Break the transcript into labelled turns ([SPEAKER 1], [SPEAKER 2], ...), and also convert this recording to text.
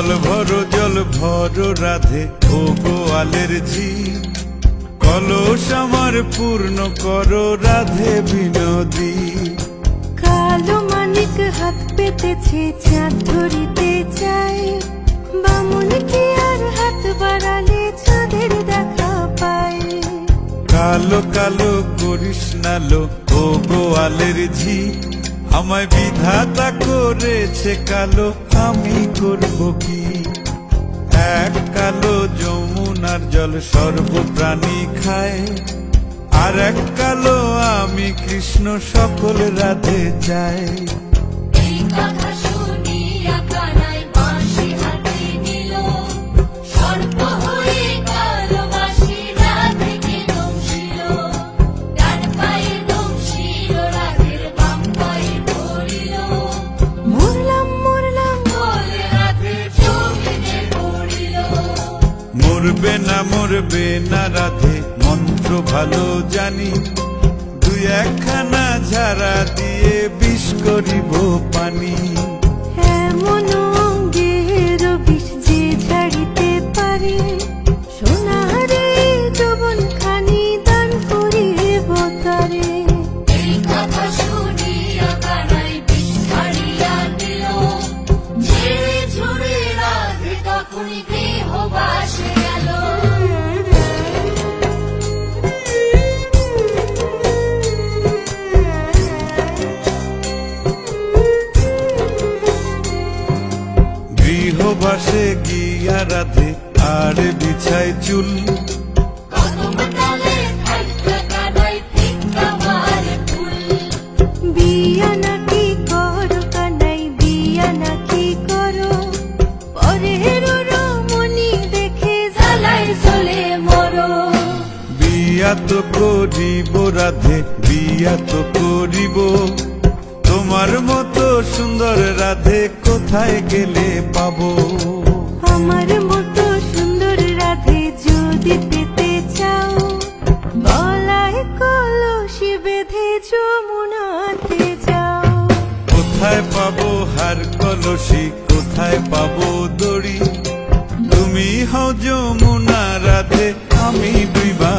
[SPEAKER 1] জল ভরো রাধে ও গোয়ালের ঝি, কলস আমার পূর্ণ করো রাধে বিনোদী।
[SPEAKER 2] কালো মানিক হাত পেতেছে চাঁদ ধরিতে চাই, বামুন কি আর হাত বাড়ালে চাঁদের দেখা পায়।
[SPEAKER 1] কালো কালো করিস নালো ও গোয়ালের ঝি, আমায় বিধাতা করেছে কালো, আমি করব কি। এক কালো যমুনার জল সর্বপ্রাণী খায়, আর এক কালো আমি কৃষ্ণ সকল রাধে চাই।
[SPEAKER 3] এই কথা শুনিয়া কানাই বাঁশি হাতে নিল, সর্প হয়ে কালো বাঁশি রাধেকে দংশিল। ডান পায়ে দংশিল রাধের, বাম পায়ে ধরিল।
[SPEAKER 2] মরলাম মরলাম
[SPEAKER 3] বলে রাধে জমিনে পড়িল।
[SPEAKER 1] মরবে না রাধে মন্ত্র ভালো জানি, দুই একখানা ঝাড়া দিয়ে বিষ করিব পানি।
[SPEAKER 2] এমন অঙ্গের বিষ যে ছাড়িতে পারে, সোনারে যৌবন খানি দান করিব তারে।
[SPEAKER 3] এই কথা শুনিয়া কানাই বিষ ছাড়িয়া দিল, ঝেড়ে ঝুড়ে রাধে তখনই গৃহবাসে গেল।
[SPEAKER 1] গৃহবাসে গিয়া রাধে আর বিছায় চুল,
[SPEAKER 3] কদম ডালে থাইকা কানাই ফিক্কা মারে ফুল।
[SPEAKER 2] বিয়া নাকি করো কানাই, বিয়া নাকি করো, পরের রমণী দেখে
[SPEAKER 3] জ্বালায় জ্বলে মরো।
[SPEAKER 1] বিয়া তো করিব রাধে, বিয়া তো করিব, তোমার মতো সুন্দর রাধে কোথায় গেলে পাবো।
[SPEAKER 2] আমার মতো সুন্দর রাধে যদি পেতে চাও, গলায় কলসি বেঁধে যমুনাতে যাও।
[SPEAKER 1] কোথায় পাবো হার কলসি, কোথায় পাবো দড়ি, তুমি হও যমুনা রাধে, আমি ডুইবা